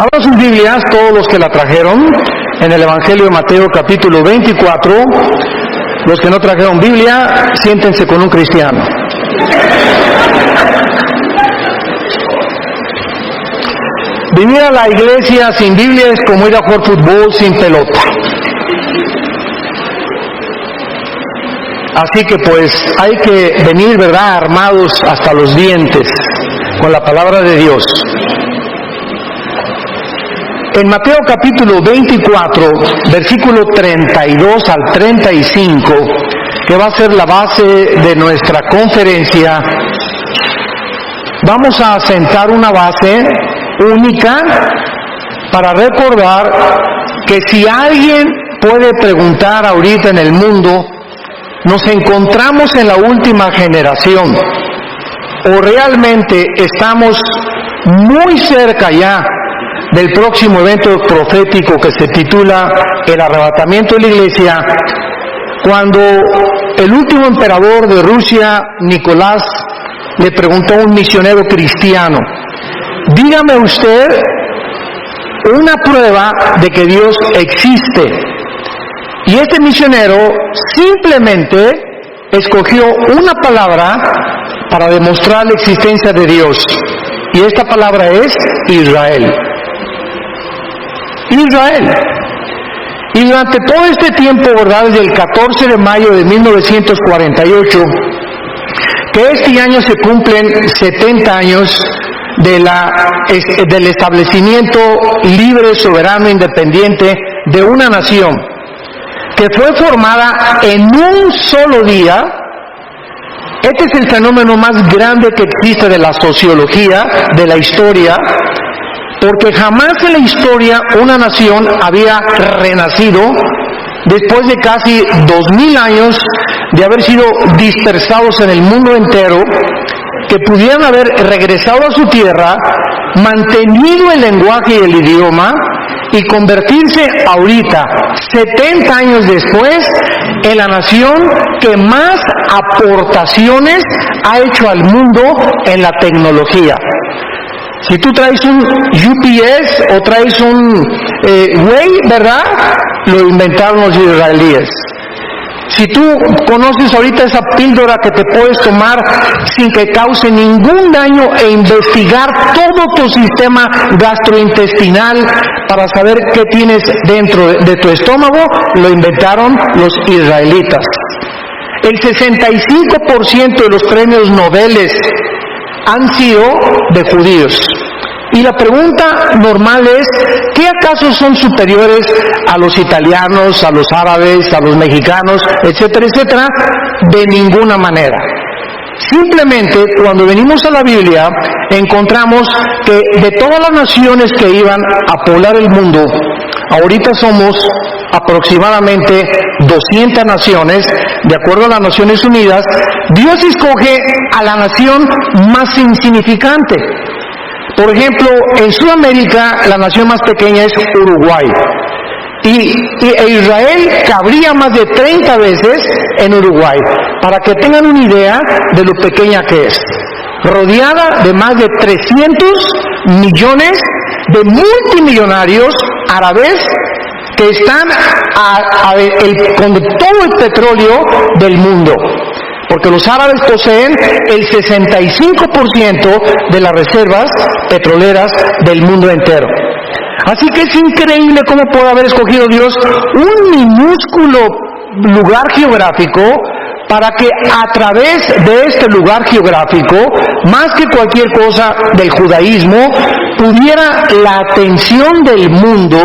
Abran sus Biblias, todos los que la trajeron, en el Evangelio de Mateo capítulo 24. Los que no trajeron Biblia, siéntense con un cristiano. Venir a la iglesia sin Biblia es como ir a jugar fútbol sin pelota. Así que pues hay que venir, ¿verdad?, armados hasta los dientes con la palabra de Dios. En Mateo capítulo 24, versículo 32 al 35, que va a ser la base de nuestra conferencia, vamos a sentar una base única para recordar que si alguien puede preguntar ahorita en el mundo, ¿nos encontramos en la última generación o realmente estamos muy cerca ya del próximo evento profético que se titula el arrebatamiento de la iglesia, cuando el último emperador de Rusia, Nicolás, le preguntó a un misionero cristiano: dígame usted una prueba de que Dios existe. Y este misionero simplemente escogió una palabra para demostrar la existencia de Dios, y esta palabra es Israel. Israel. Y durante todo este tiempo, ¿verdad?, desde el 14 de mayo de 1948, que este año se cumplen 70 años del establecimiento libre, soberano, independiente de una nación que fue formada en un solo día. Este es el fenómeno más grande que existe de la sociología, de la historia, porque jamás en la historia una nación había renacido después de casi 2000 años de haber sido dispersados en el mundo entero, que pudieran haber regresado a su tierra, mantenido el lenguaje y el idioma, y convertirse ahorita, 70 años después, en la nación que más aportaciones ha hecho al mundo en la tecnología. Si tú traes un UPS o traes un Way, ¿verdad?, lo inventaron los israelíes. Si tú conoces ahorita esa píldora que te puedes tomar sin que cause ningún daño e investigar todo tu sistema gastrointestinal para saber qué tienes dentro de tu estómago, lo inventaron los israelitas. El 65% de los premios Nobel han sido de judíos. Y la pregunta normal es, ¿qué acaso son superiores a los italianos, a los árabes, a los mexicanos, etcétera, etcétera? De ninguna manera. Simplemente, cuando venimos a la Biblia, encontramos que de todas las naciones que iban a poblar el mundo, ahorita somos aproximadamente 200 naciones, de acuerdo a las Naciones Unidas. Dios escoge a la nación más insignificante. Por ejemplo, en Sudamérica la nación más pequeña es Uruguay, y Israel cabría más de 30 veces en Uruguay, para que tengan una idea de lo pequeña que es, rodeada de más de 300 millones de multimillonarios árabes que están con todo el petróleo del mundo, porque los árabes poseen el 65% de las reservas petroleras del mundo entero. Así que es increíble cómo puede haber escogido Dios un minúsculo lugar geográfico para que a través de este lugar geográfico, más que cualquier cosa del judaísmo, pudiera la atención del mundo,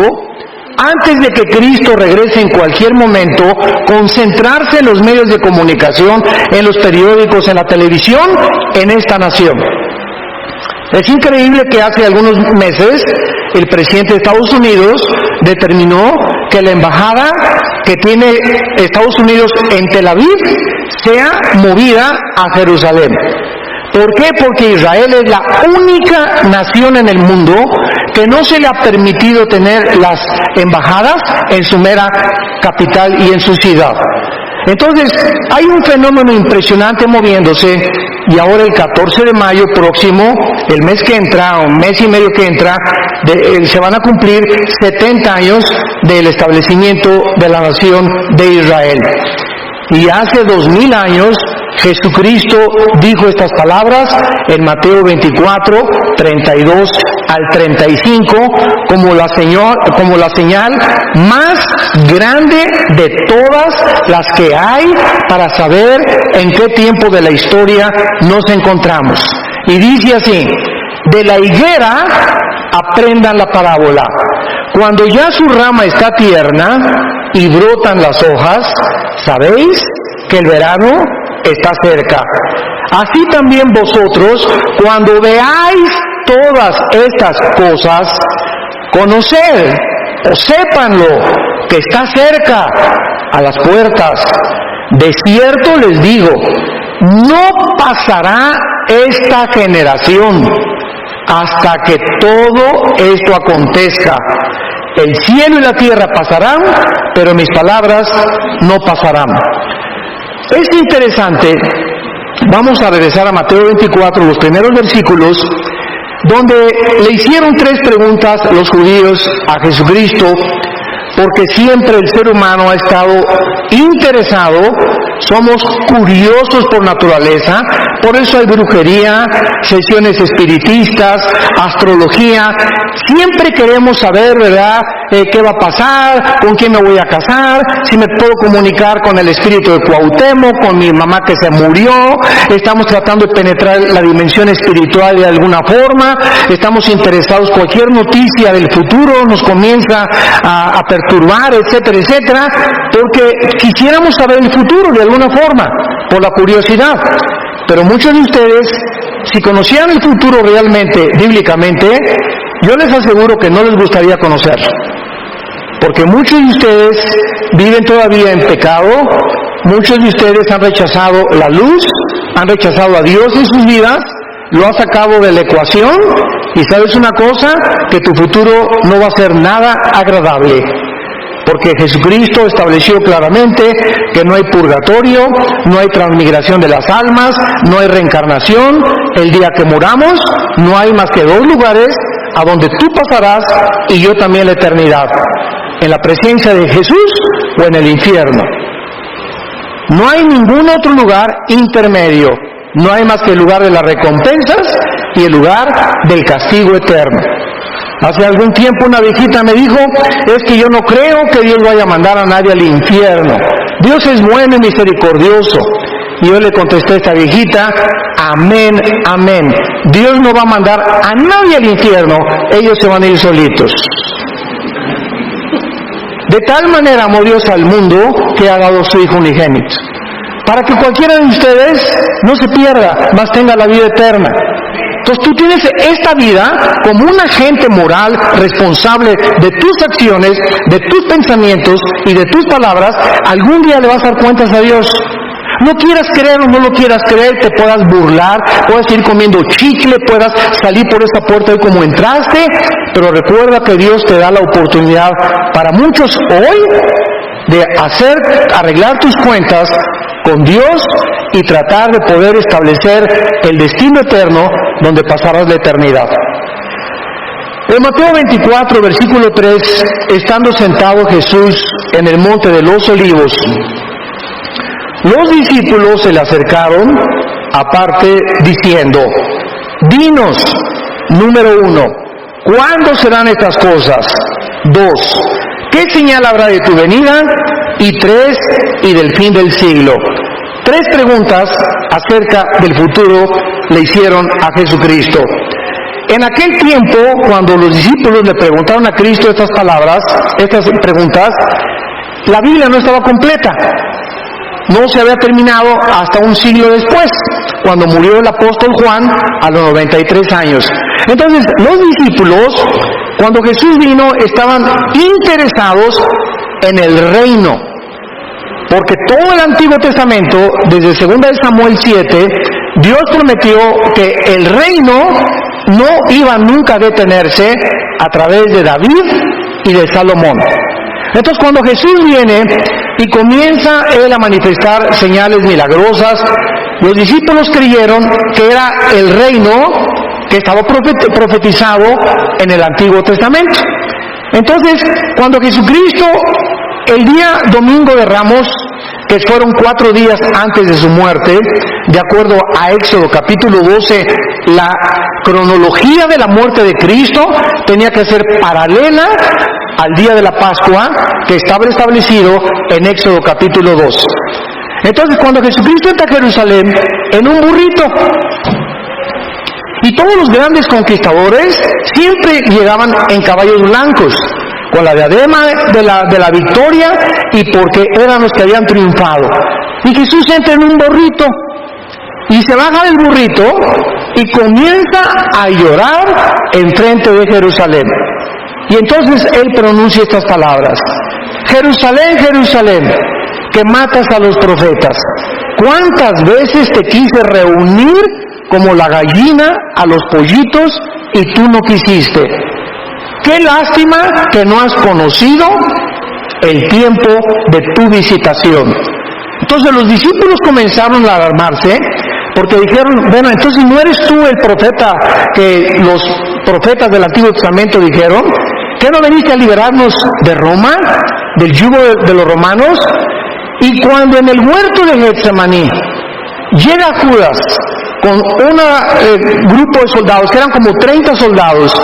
antes de que Cristo regrese en cualquier momento, concentrarse en los medios de comunicación, en los periódicos, en la televisión, en esta nación. Es increíble que hace algunos meses el presidente de Estados Unidos determinó que la embajada que tiene Estados Unidos en Tel Aviv sea movida a Jerusalén. ¿Por qué? Porque Israel es la única nación en el mundo que no se le ha permitido tener las embajadas en su mera capital y en su ciudad. Entonces, hay un fenómeno impresionante moviéndose, y ahora el 14 de mayo próximo, el mes que entra, o un mes y medio que entra, se van a cumplir 70 años del establecimiento de la nación de Israel. Y hace 2000 años, Jesucristo dijo estas palabras en Mateo 24, 32 al 35, como la señal más grande de todas las que hay para saber en qué tiempo de la historia nos encontramos. Y dice así: de la higuera aprendan la parábola. Cuando ya su rama está tierna y brotan las hojas, sabéis que el verano está cerca. Así también vosotros, cuando veáis todas estas cosas, conoced o sépanlo, que está cerca, a las puertas. De cierto les digo, no pasará esta generación hasta que todo esto acontezca. El cielo y la tierra pasarán, pero mis palabras no pasarán. Es interesante, vamos a regresar a Mateo 24, los primeros versículos, donde le hicieron 3 preguntas los judíos a Jesucristo, porque siempre el ser humano ha estado interesado, somos curiosos por naturaleza, por eso hay brujería, sesiones espiritistas, astrología, siempre queremos saber, ¿verdad?, qué va a pasar, con quién me voy a casar, si me puedo comunicar con el espíritu de Cuauhtémoc, con mi mamá que se murió, estamos tratando de penetrar la dimensión espiritual de alguna forma, estamos interesados, cualquier noticia del futuro nos comienza a perturbar, etcétera, etcétera, porque quisiéramos saber el futuro de alguna forma, por la curiosidad. Pero muchos de ustedes, si conocieran el futuro realmente, bíblicamente, yo les aseguro que no les gustaría conocerlo. Porque muchos de ustedes viven todavía en pecado, muchos de ustedes han rechazado la luz, han rechazado a Dios en sus vidas, lo has sacado de la ecuación, y sabes una cosa, que tu futuro no va a ser nada agradable. Porque Jesucristo estableció claramente que no hay purgatorio, no hay transmigración de las almas, no hay reencarnación. El día que muramos, no hay más que 2 lugares a donde tú pasarás y yo también la eternidad: en la presencia de Jesús o en el infierno. No hay ningún otro lugar intermedio. No hay más que el lugar de las recompensas y el lugar del castigo eterno. Hace algún tiempo una viejita me dijo, es que yo no creo que Dios vaya a mandar a nadie al infierno. Dios es bueno y misericordioso. Y yo le contesté a esta viejita, amén, amén. Dios no va a mandar a nadie al infierno, ellos se van a ir solitos. De tal manera amó Dios al mundo que ha dado su Hijo unigénito, para que cualquiera de ustedes no se pierda, mas tenga la vida eterna. Entonces tú tienes esta vida como un agente moral responsable de tus acciones, de tus pensamientos y de tus palabras. Algún día le vas a dar cuentas a Dios. No quieras creer o no lo quieras creer, te puedas burlar, puedas ir comiendo chicle, puedas salir por esa puerta hoy como entraste, pero recuerda que Dios te da la oportunidad para muchos hoy de arreglar tus cuentas con Dios y tratar de poder establecer el destino eterno donde pasarás la eternidad. En Mateo 24, versículo 3, estando sentado Jesús en el monte de los Olivos, los discípulos se le acercaron aparte diciendo, dinos, número 1, ¿cuándo serán estas cosas? 2, ¿qué señal habrá de tu venida? Y 3, y del fin del siglo. 3 preguntas acerca del futuro le hicieron a Jesucristo. En aquel tiempo, cuando los discípulos le preguntaron a Cristo estas preguntas, la Biblia no estaba completa. No se había terminado hasta un siglo después, cuando murió el apóstol Juan a los 93 años. Entonces, los discípulos, cuando Jesús vino, estaban interesados en el reino. Porque todo el Antiguo Testamento, desde 2 de Samuel 7, Dios prometió que el reino no iba nunca a detenerse a través de David y de Salomón. Entonces, cuando Jesús viene, y comienza él a manifestar señales milagrosas. Los discípulos creyeron que era el reino que estaba profetizado en el Antiguo Testamento. Entonces, cuando Jesucristo, el día Domingo de Ramos, que fueron 4 días antes de su muerte, de acuerdo a Éxodo capítulo 12, la cronología de la muerte de Cristo tenía que ser paralela al día de la Pascua, que estaba establecido en Éxodo capítulo 2. Entonces, cuando Jesucristo entra a Jerusalén en un burrito, y todos los grandes conquistadores siempre llegaban en caballos blancos, con la diadema de la victoria, y porque eran los que habían triunfado. Y Jesús entra en un burrito, y se baja del burrito, y comienza a llorar enfrente de Jerusalén. Y entonces él pronuncia estas palabras: Jerusalén, Jerusalén, que matas a los profetas, ¿cuántas veces te quise reunir como la gallina a los pollitos y tú no quisiste? Qué lástima que no has conocido el tiempo de tu visitación. Entonces los discípulos comenzaron a alarmarse, porque dijeron: bueno, entonces ¿no eres tú el profeta que los profetas del Antiguo Testamento dijeron? ¿Que no veniste a liberarnos de Roma, del yugo de los romanos? Y cuando en el huerto de Getsemaní llega Judas con un grupo de soldados, que eran como 30 soldados,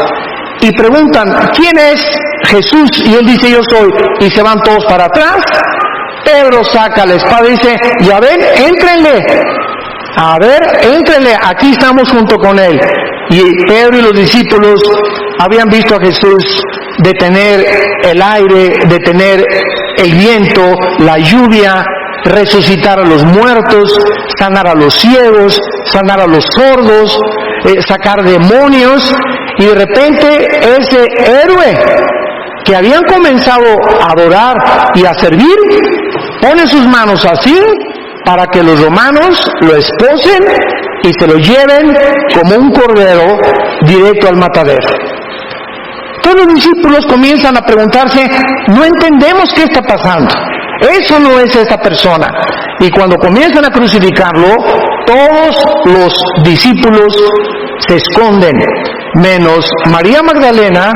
y preguntan: ¿quién es Jesús? Y él dice: yo soy. Y se van todos para atrás. Pedro saca la espada y dice: ya ven, éntrenle. A ver, éntrenle, aquí estamos junto con él. Y Pedro y los discípulos habían visto a Jesús detener el aire, detener el viento, la lluvia, resucitar a los muertos, sanar a los ciegos, sanar a los sordos, sacar demonios. Y de repente ese héroe que habían comenzado a adorar y a servir, pone sus manos así para que los romanos lo esposen y se lo lleven como un cordero directo al matadero. Todos los discípulos comienzan a preguntarse: no entendemos qué está pasando, eso no es esta persona. Y cuando comienzan a crucificarlo, todos los discípulos se esconden, menos María Magdalena,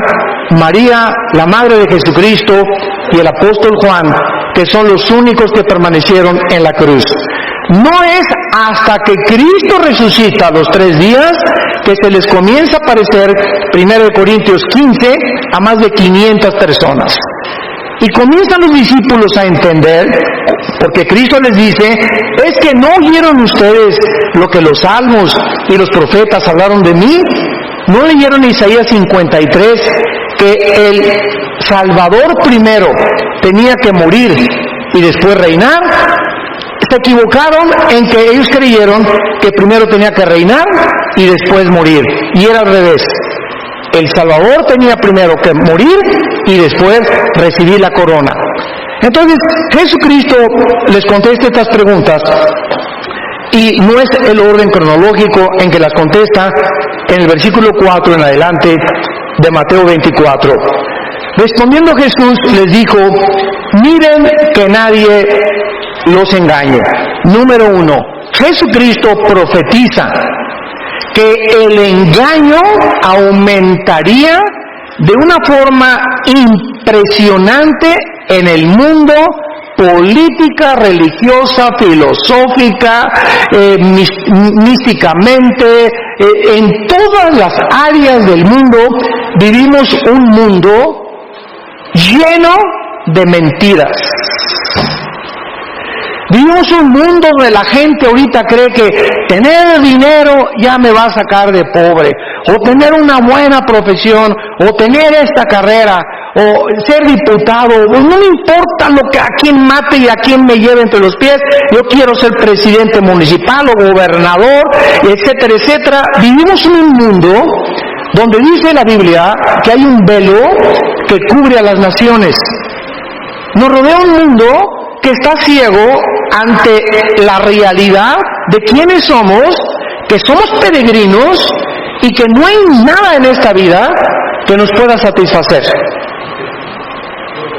María, la madre de Jesucristo, y el apóstol Juan, que son los únicos que permanecieron en la cruz. No es hasta que Cristo resucita a los 3 días que se les comienza a aparecer, 1 Corintios 15, a más de 500 personas. Y comienzan los discípulos a entender, porque Cristo les dice: ¿es que no oyeron ustedes lo que los salmos y los profetas hablaron de mí? ¿No leyeron Isaías 53, que el Salvador primero tenía que morir y después reinar? Se equivocaron en que ellos creyeron que primero tenía que reinar y después morir, y era al revés. El Salvador tenía primero que morir y después recibir la corona. Entonces Jesucristo les contesta estas preguntas, y no es el orden cronológico en que las contesta en el versículo 4 en adelante de Mateo 24. Respondiendo Jesús les dijo: miren que nadie los engañe. Número 1, Jesucristo profetiza que el engaño aumentaría de una forma impresionante en el mundo, política, religiosa, filosófica, místicamente, en todas las áreas del mundo. Vivimos un mundo lleno de mentiras. Vivimos un mundo donde la gente ahorita cree que tener dinero ya me va a sacar de pobre, o tener una buena profesión, o tener esta carrera, o ser diputado. Pues no me importa lo que a quién mate y a quién me lleve entre los pies. Yo quiero ser presidente municipal o gobernador, etcétera, etcétera. Vivimos en un mundo donde dice la Biblia que hay un velo que cubre a las naciones. Nos rodea un mundo que está ciego ante la realidad de quiénes somos, que somos peregrinos y que no hay nada en esta vida que nos pueda satisfacer.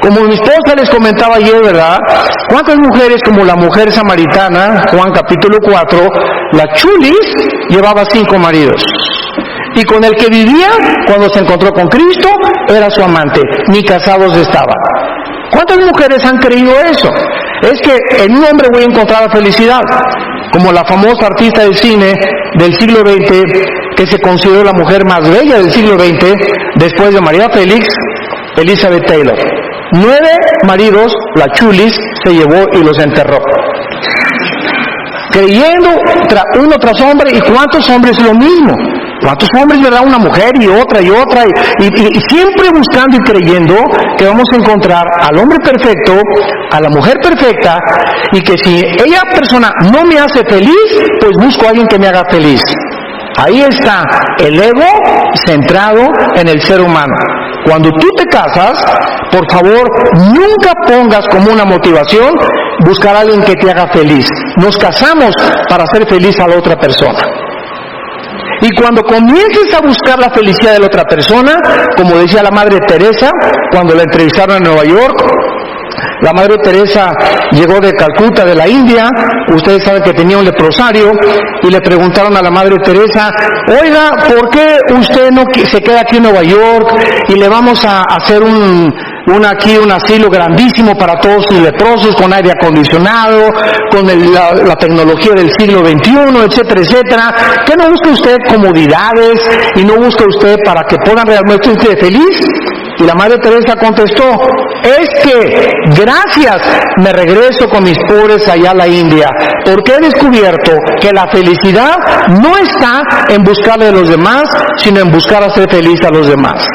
Como mi esposa les comentaba ayer, ¿verdad? ¿Cuántas mujeres, como la mujer samaritana, Juan capítulo 4, la chulis llevaba 5 maridos? Y con el que vivía, cuando se encontró con Cristo, era su amante, ni casados estaban. ¿Cuántas mujeres han creído eso? Es que en un hombre voy a encontrar la felicidad, como la famosa artista del cine del siglo XX, que se consideró la mujer más bella del siglo XX, después de María Félix, Elizabeth Taylor. 9 maridos, la chulis, se llevó y los enterró. Creyendo uno tras hombre, ¿y cuántos hombres lo mismo? ¿Cuántos hombres, verdad? Una mujer y otra, y siempre buscando y creyendo que vamos a encontrar al hombre perfecto, a la mujer perfecta, y que si ella persona no me hace feliz, pues busco a alguien que me haga feliz. Ahí está el ego centrado en el ser humano. Cuando tú te casas, por favor, nunca pongas como una motivación buscar a alguien que te haga feliz. Nos casamos para hacer feliz a la otra persona. Y cuando comiences a buscar la felicidad de la otra persona, como decía la Madre Teresa, cuando la entrevistaron en Nueva York, la Madre Teresa llegó de Calcuta, de la India. Ustedes saben que tenía un leprosario, y le preguntaron a la Madre Teresa: oiga, ¿por qué usted no se queda aquí en Nueva York y le vamos a hacer un asilo grandísimo para todos sus leprosos, con aire acondicionado, con la tecnología del siglo XXI, etcétera, etcétera? ¿Qué no busca usted comodidades y no busca usted para que puedan realmente usted feliz? Y la Madre Teresa contestó: es que gracias me regreso con mis pobres allá a la India, porque he descubierto que la felicidad no está en buscarle a los demás, sino en buscar hacer feliz a los demás.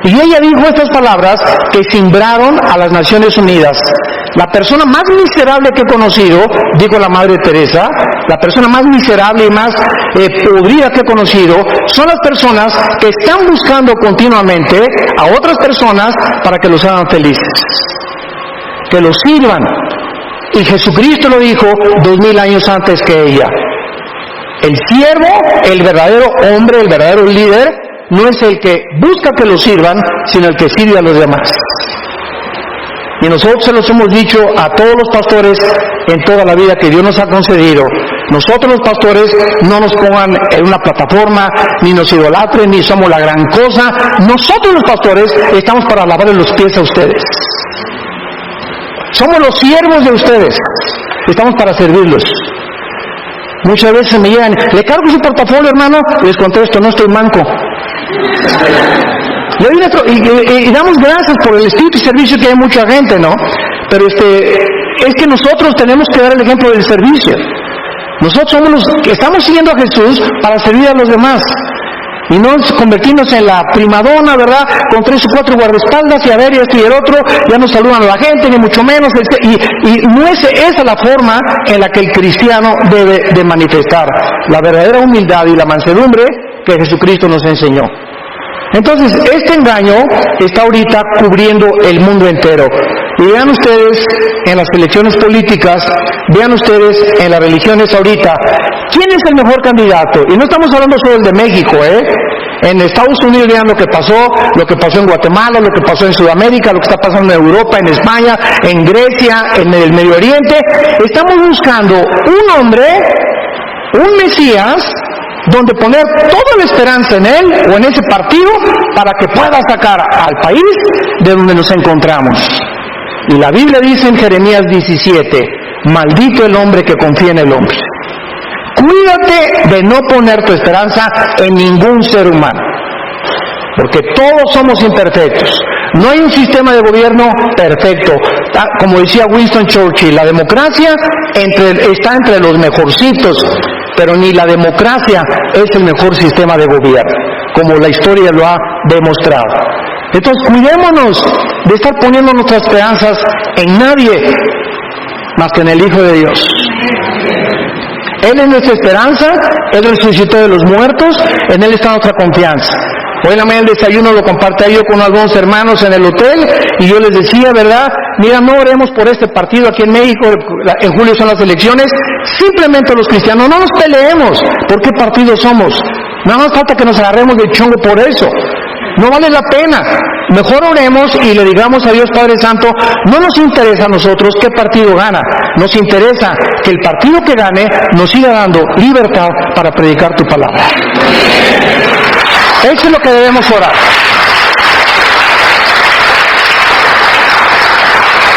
Y ella dijo estas palabras que cimbraron a las Naciones Unidas. La persona más miserable que he conocido, dijo la Madre Teresa, la persona más miserable y más podrida que he conocido, son las personas que están buscando continuamente a otras personas para que los hagan felices, que los sirvan. Y Jesucristo lo dijo 2000 años antes que ella. El siervo, el verdadero hombre, el verdadero líder, no es el que busca que lo sirvan, sino el que sirve a los demás. Y nosotros se los hemos dicho a todos los pastores en toda la vida que Dios nos ha concedido. Nosotros los pastores no nos pongan en una plataforma, ni nos idolatren, ni somos la gran cosa. Nosotros los pastores estamos para lavarles los pies a ustedes. Somos los siervos de ustedes. Estamos para servirlos. Muchas veces me llegan: ¿le cargo su portafolio, hermano? Les contesto: no estoy manco. Y damos gracias por el espíritu y servicio que hay mucha gente, ¿no? Pero es que nosotros tenemos que dar el ejemplo del servicio. Nosotros somos los que estamos siguiendo a Jesús para servir a los demás. Y no convertirnos en la primadona, ¿verdad? Con 3 o 4 guardaespaldas, y a ver, y esto y el otro, ya no saludan a la gente, ni mucho menos. Y no es esa la forma en la que el cristiano debe de manifestar la verdadera humildad y la mansedumbre que Jesucristo nos enseñó. Entonces, este engaño está ahorita cubriendo el mundo entero. Y vean ustedes en las elecciones políticas, vean ustedes en las religiones ahorita, ¿quién es el mejor candidato? Y no estamos hablando solo del de México, En Estados Unidos vean lo que pasó en Guatemala, lo que pasó en Sudamérica, lo que está pasando en Europa, en España, en Grecia, en el Medio Oriente. Estamos buscando un hombre, un Mesías, donde poner toda la esperanza en él o en ese partido para que pueda sacar al país de donde nos encontramos. Y la Biblia dice en Jeremías 17: maldito el hombre que confía en el hombre. Cuídate de no poner tu esperanza en ningún ser humano, porque todos somos imperfectos. No hay un sistema de gobierno perfecto. Como decía Winston Churchill, la democracia está entre los mejorcitos, pero ni la democracia es el mejor sistema de gobierno, como la historia lo ha demostrado. Entonces, cuidémonos de estar poniendo nuestras esperanzas en nadie más que en el Hijo de Dios. Él es nuestra esperanza, Él resucitó de los muertos, en Él está nuestra confianza. Hoy en la mañana el desayuno lo compartía yo con algunos hermanos en el hotel, y yo les decía, ¿verdad? Mira, no oremos por este partido aquí en México, en julio son las elecciones. Simplemente los cristianos no nos peleemos por qué partido somos. Nada más falta que nos agarremos del chongo por eso. no vale la pena. Mejor oremos y le digamos a Dios Padre Santo, no nos interesa a nosotros qué partido gana, nos interesa que el partido que gane nos siga dando libertad para predicar tu palabra. Eso es lo que debemos orar.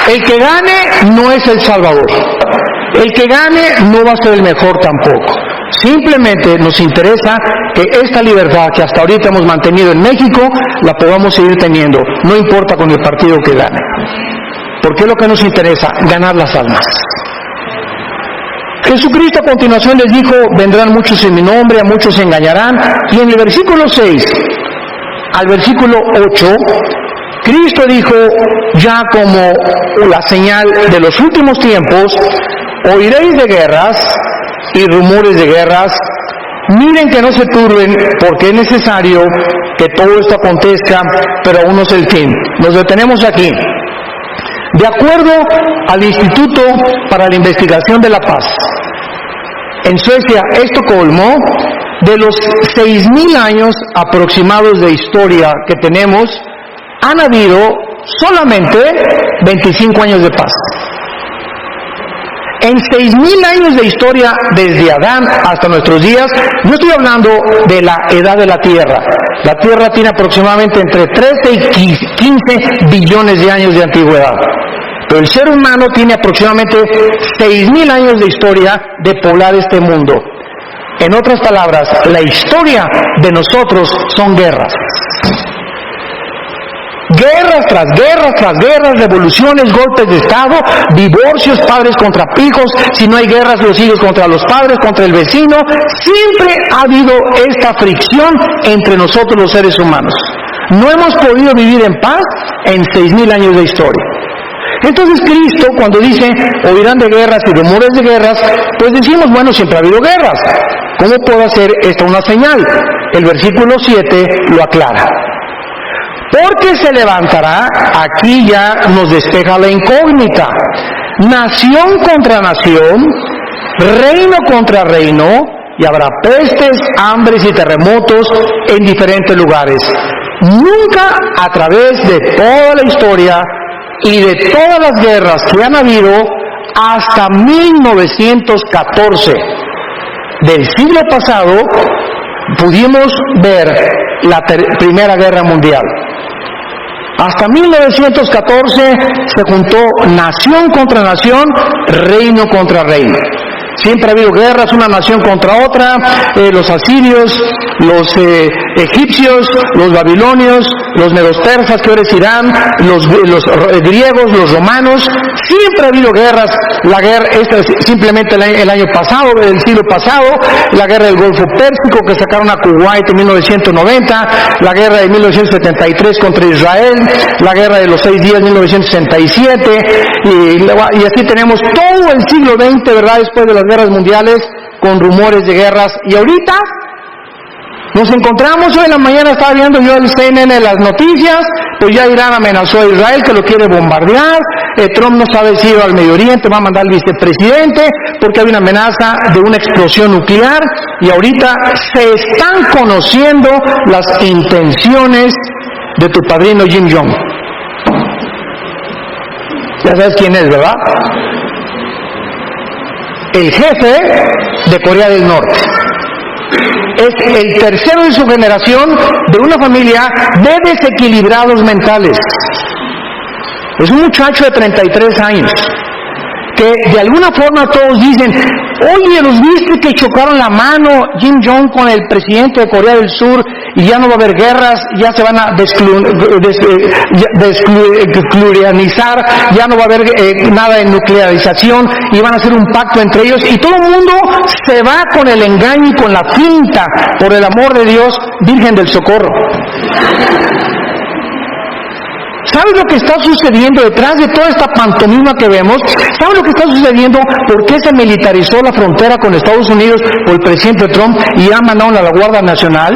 El que gane no es el Salvador. El que gane no va a ser el mejor tampoco. Simplemente nos interesa que esta libertad que hasta ahorita hemos mantenido en México, la podamos seguir teniendo, no importa con el partido que gane. Porque es lo que nos interesa, ganar las almas. Jesucristo a continuación les dijo, vendrán muchos en mi nombre, a muchos se engañarán. Y en el versículo 6 al versículo 8, Cristo dijo, ya como la señal de los últimos tiempos, oiréis de guerras y rumores de guerras. Miren que no se turben, porque es necesario que todo esto acontezca, pero aún no es el fin. Nos detenemos aquí. De acuerdo al Instituto para la Investigación de la Paz, en Suecia, Estocolmo, de los 6.000 años aproximados de historia que tenemos, han habido solamente 25 años de paz. En 6.000 años de historia, desde Adán hasta nuestros días, no estoy hablando de la edad de la Tierra. La Tierra tiene aproximadamente entre 13 y 15 billones de años de antigüedad. Pero el ser humano tiene aproximadamente 6.000 años de historia de poblar este mundo. En otras palabras, la historia de nosotros son guerras. Guerras tras guerras tras guerras, revoluciones, golpes de Estado, divorcios, padres contra hijos, si no hay guerras, los hijos contra los padres, contra el vecino. Siempre ha habido esta fricción entre nosotros los seres humanos. No hemos podido vivir en paz en 6.000 años de historia. Entonces Cristo, cuando dice, oirán de guerras y rumores de guerras, pues decimos, bueno, siempre ha habido guerras. ¿Cómo puedo hacer esto una señal? El versículo 7 lo aclara. Porque se levantará, aquí ya nos despeja la incógnita, nación contra nación, reino contra reino, y habrá pestes, hambres y terremotos en diferentes lugares. Nunca a través de toda la historia y de todas las guerras que han habido hasta 1914 del siglo pasado, pudimos ver la Primera Guerra Mundial. Hasta 1914 se juntó nación contra nación, reino contra reino. Siempre ha habido guerras, una nación contra otra, los asirios, los egipcios, los babilonios, los medo-persas, que ahora es Irán, los griegos, los romanos. Siempre ha habido guerras. La guerra, esta es simplemente el año pasado, el siglo pasado, la guerra del Golfo Pérsico que sacaron a Kuwait en 1990, la guerra de 1973 contra Israel, la guerra de los 6 días en 1967, y así tenemos todo el siglo XX, ¿verdad?, después de las guerras mundiales, con rumores de guerras. Y ahorita nos encontramos, hoy en la mañana estaba viendo yo el CNN, las noticias, pues ya Irán amenazó a Israel que lo quiere bombardear, Trump no sabe si ir al Medio Oriente, va a mandar al vicepresidente, porque hay una amenaza de una explosión nuclear, y ahorita se están conociendo las intenciones de tu padrino Kim Jong. Ya sabes quién es, ¿verdad? El jefe de Corea del Norte. Es el tercero de su generación de una familia de desequilibrados mentales. Es un muchacho de 33 años, que de alguna forma todos dicen, oye, ¿los viste que chocaron la mano Kim Jong con el presidente de Corea del Sur y ya no va a haber guerras, ya se van a desnuclearizar, ya no va a haber nada de nuclearización y van a hacer un pacto entre ellos, y todo el mundo se va con el engaño y con la finta, por el amor de Dios, Virgen del Socorro? ¿Sabes lo que está sucediendo detrás de toda esta pantomima que vemos? ¿Sabes lo que está sucediendo? ¿Por qué se militarizó la frontera con Estados Unidos por el presidente Trump y ha mandado a la Guardia Nacional?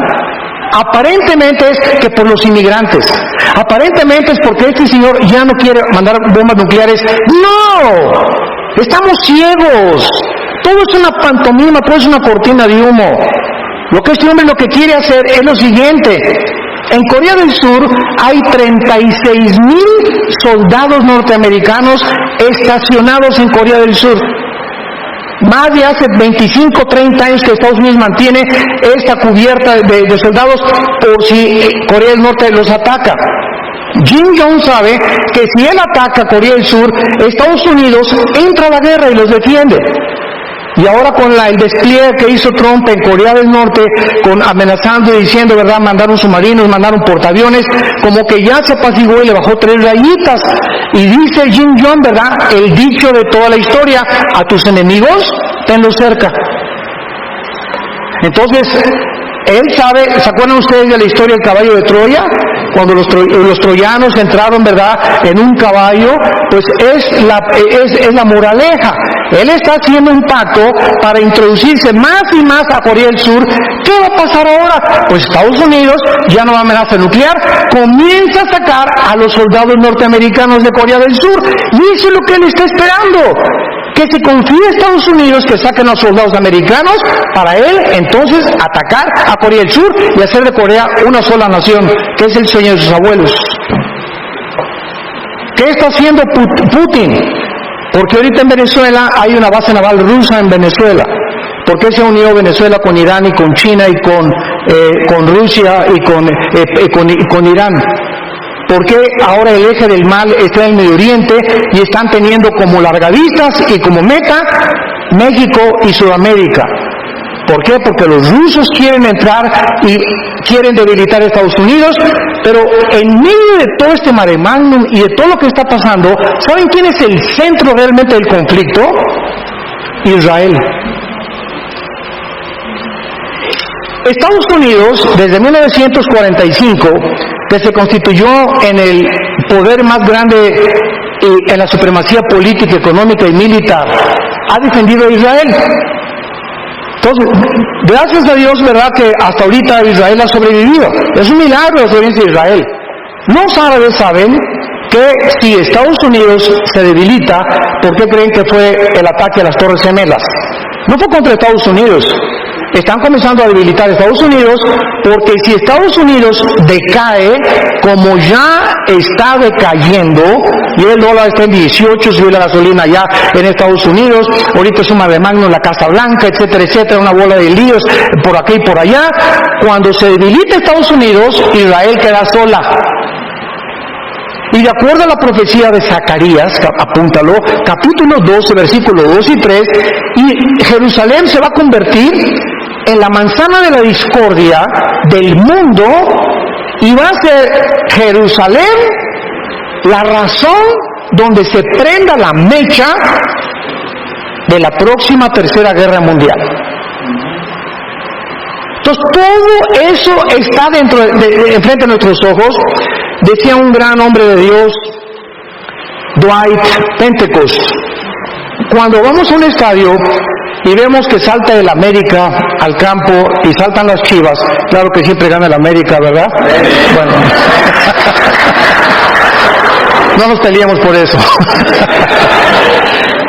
Aparentemente es que por los inmigrantes. Aparentemente es porque este señor ya no quiere mandar bombas nucleares. ¡No! Estamos ciegos. Todo es una pantomima, todo es una cortina de humo. Lo que este hombre lo que quiere hacer es lo siguiente: En Corea del Sur hay 36,000 soldados norteamericanos estacionados en Corea del Sur. Más de hace 25, 30 años que Estados Unidos mantiene esta cubierta de soldados por si Corea del Norte los ataca. Kim Jong sabe que si él ataca Corea del Sur, Estados Unidos entra a la guerra y los defiende. Y ahora con el despliegue que hizo Trump en Corea del Norte, amenazando y diciendo, ¿verdad?, mandaron submarinos, mandaron portaaviones, como que ya se apaciguó y le bajó 3 rayitas. Y dice Kim Jong, ¿verdad?, el dicho de toda la historia: a tus enemigos, tenlos cerca. Entonces, él sabe, ¿se acuerdan ustedes de la historia del caballo de Troya? Cuando los troyanos entraron, ¿verdad?, en un caballo, pues es la moraleja. Él está haciendo un pacto para introducirse más y más a Corea del Sur. ¿Qué va a pasar ahora? Pues Estados Unidos ya no va a amenaza nuclear, comienza a sacar a los soldados norteamericanos de Corea del Sur, y eso es lo que él está esperando. Que se confíe a Estados Unidos que saquen a los soldados americanos para él entonces atacar a Corea del Sur y hacer de Corea una sola nación, que es el sueño de sus abuelos. ¿Qué está haciendo Putin? Porque ahorita en Venezuela hay una base naval rusa en Venezuela. ¿Por qué se unió Venezuela con Irán y con China y con Rusia y con Irán? ¿Por qué ahora el eje del mal está en el Medio Oriente y están teniendo como largavistas y como meta México y Sudamérica? ¿Por qué? Porque los rusos quieren entrar y quieren debilitar a Estados Unidos, pero en medio de todo este mare magnum y de todo lo que está pasando, ¿saben quién es el centro realmente del conflicto? Israel. Estados Unidos, desde 1945, que se constituyó en el poder más grande y en la supremacía política, económica y militar, ha defendido a Israel. Entonces, gracias a Dios, ¿verdad?, que hasta ahorita Israel ha sobrevivido. Es un milagro la sobrevivencia de Israel. Los árabes saben que si Estados Unidos se debilita, ¿por qué creen que fue el ataque a las Torres Gemelas? No fue contra Estados Unidos. Están comenzando a debilitar a Estados Unidos, porque si Estados Unidos decae, como ya está decayendo, y el dólar está en 18, subió la gasolina ya en Estados Unidos, ahorita es un mare magnum en la Casa Blanca, etcétera, etcétera, una bola de líos por aquí y por allá. Cuando se debilita Estados Unidos, Israel queda sola. Y de acuerdo a la profecía de Zacarías, apúntalo, capítulo 12, versículos 2 y 3, y Jerusalén se va a convertir en la manzana de la discordia del mundo, y va a ser Jerusalén la razón donde se prenda la mecha de la próxima tercera guerra mundial. Entonces todo eso está enfrente de nuestros ojos. Decía un gran hombre de Dios, Dwight Pentecost: cuando vamos a un estadio y vemos que salta el América al campo y saltan las Chivas, claro que siempre gana el América, ¿verdad? Bueno, no nos peleamos por eso.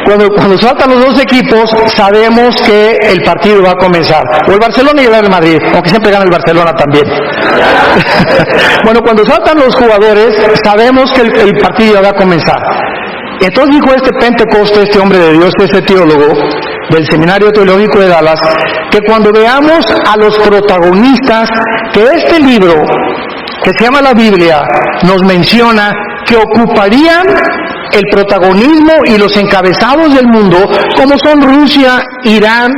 Cuando saltan los dos equipos, sabemos que el partido va a comenzar. O el Barcelona y el Real Madrid, aunque siempre gana el Barcelona también. Bueno, cuando saltan los jugadores, sabemos que el partido va a comenzar. Entonces dijo este Pentecoste, este hombre de Dios, este teólogo del Seminario Teológico de Dallas, que cuando veamos a los protagonistas, que este libro, que se llama la Biblia, nos menciona que ocuparían el protagonismo y los encabezados del mundo, como son Rusia, Irán,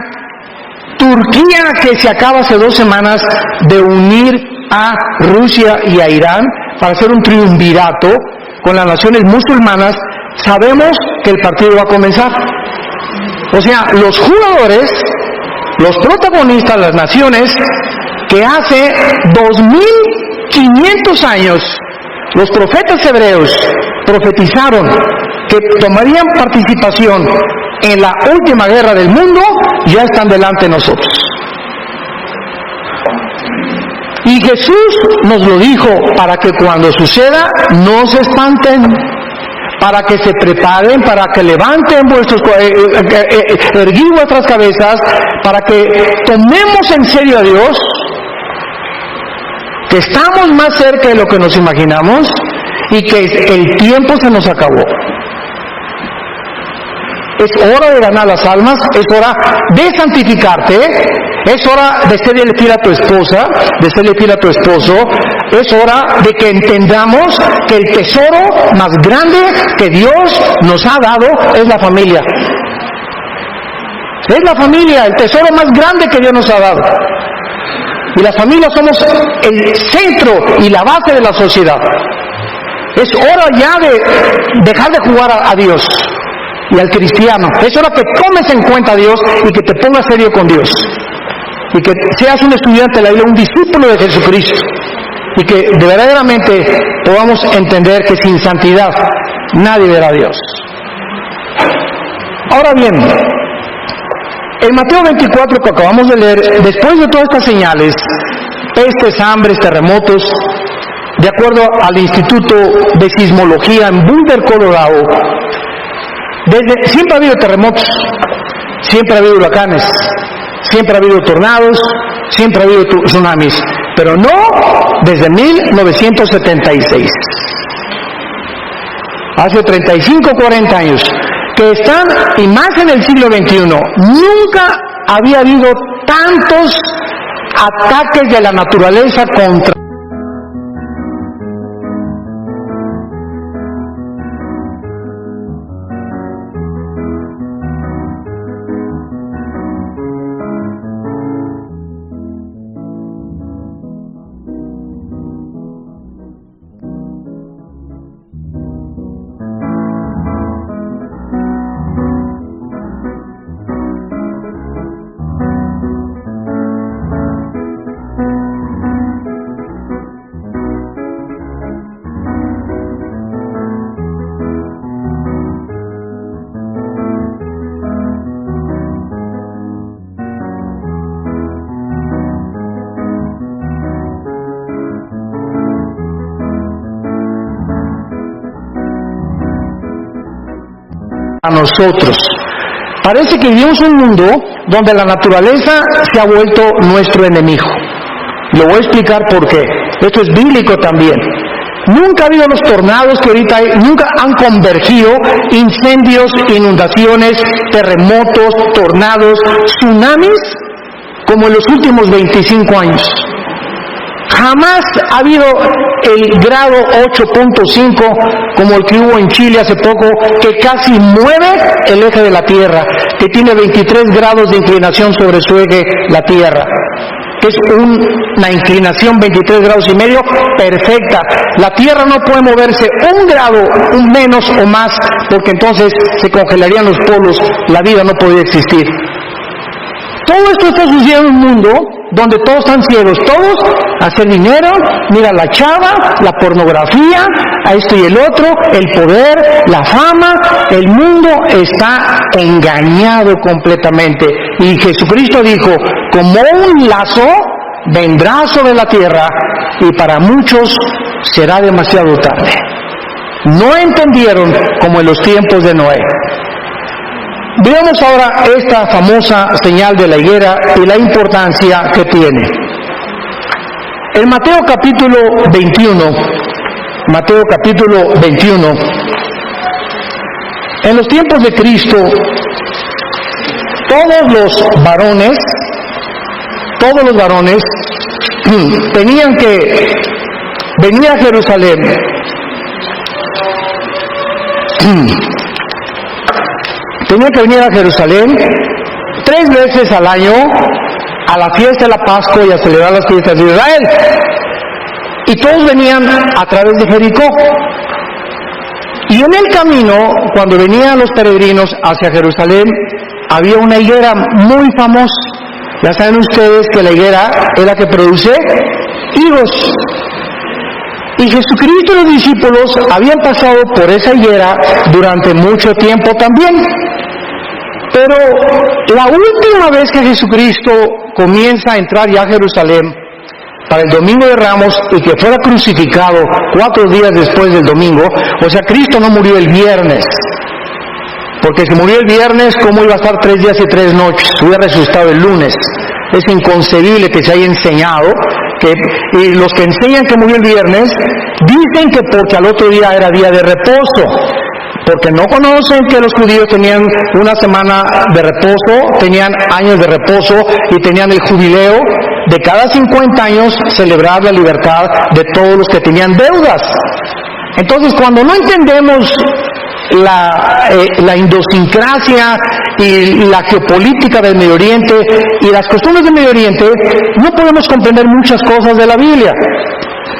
Turquía, que se acaba hace 2 semanas de unir a Rusia y a Irán para hacer un triunvirato con las naciones musulmanas. Sabemos que el partido va a comenzar. O sea, los jugadores, los protagonistas, las naciones que hace 2500 años los profetas hebreos profetizaron que tomarían participación en la última guerra del mundo, ya están delante de nosotros. Y Jesús nos lo dijo para que cuando suceda no se espanten, para que se preparen, para que levanten erguid vuestras cabezas, para que tomemos en serio a Dios, que estamos más cerca de lo que nos imaginamos y que el tiempo se nos acabó. Es hora de ganar las almas, es hora de santificarte, es hora de serle fiel a tu esposa, de serle fiel a tu esposo, es hora de que entendamos que el tesoro más grande que Dios nos ha dado es la familia. Es la familia, el tesoro más grande que Dios nos ha dado. Y las familias somos el centro y la base de la sociedad. Es hora ya de dejar de jugar a Dios y al cristiano. Es hora que tomes en cuenta a Dios y que te pongas serio con Dios. Y que seas un estudiante de la Biblia, un discípulo de Jesucristo. Y que de verdaderamente podamos entender que sin santidad nadie verá a Dios. Ahora bien, en Mateo 24 que acabamos de leer, después de todas estas señales, pestes, hambres, terremotos, de acuerdo al Instituto de Sismología en Boulder, Colorado, siempre ha habido terremotos, siempre ha habido huracanes, siempre ha habido tornados, siempre ha habido tsunamis, pero no desde 1976. Hace 35 o 40 años, que están, y más en el siglo XXI, nunca había habido tantos ataques de la naturaleza contra a nosotros. Parece que vivimos un mundo donde la naturaleza se ha vuelto nuestro enemigo. Lo voy a explicar por qué. Esto es bíblico también. Nunca ha habido los tornados que ahorita hay, nunca han convergido incendios, inundaciones, terremotos, tornados, tsunamis como en los últimos 25 años. Jamás ha habido el grado 8.5 como el que hubo en Chile hace poco, que casi mueve el eje de la Tierra, que tiene 23 grados de inclinación sobre su eje, la Tierra, que es una inclinación 23 grados y medio perfecta. La Tierra no puede moverse un grado, un menos o más, porque entonces se congelarían los polos, la vida no podría existir. Todo esto está sucediendo en un mundo donde todos están ciegos, todos a hacer dinero, mira la chava, la pornografía, a esto y el otro, el poder, la fama, el mundo está engañado completamente. Y Jesucristo dijo, como un lazo vendrá sobre la tierra y para muchos será demasiado tarde. No entendieron como en los tiempos de Noé. Veamos ahora esta famosa señal de la higuera y la importancia que tiene. En Mateo capítulo 21, en los tiempos de Cristo, todos los varones tenían que venir a Jerusalén. Tenían que venir a Jerusalén 3 veces al año a la fiesta de la Pascua y a celebrar las fiestas de Israel. Y todos venían a través de Jericó. Y en el camino, cuando venían los peregrinos hacia Jerusalén, había una higuera muy famosa. Ya saben ustedes que la higuera es la que produce higos. Y Jesucristo y los discípulos habían pasado por esa higuera durante mucho tiempo también. Pero la última vez que Jesucristo comienza a entrar ya a Jerusalén para el Domingo de Ramos y que fuera crucificado 4 días después del domingo, o sea, Cristo no murió el viernes, porque si murió el viernes, ¿cómo iba a estar 3 días y 3 noches? Hubiera resucitado el lunes. Es inconcebible que se haya enseñado y los que enseñan que murió el viernes, dicen que porque al otro día era día de reposo, porque no conocen que los judíos tenían una semana de reposo, tenían años de reposo y tenían el jubileo de cada 50 años celebrar la libertad de todos los que tenían deudas. Entonces, cuando no entendemos la idiosincrasia y la geopolítica del Medio Oriente y las costumbres del Medio Oriente, no podemos comprender muchas cosas de la Biblia.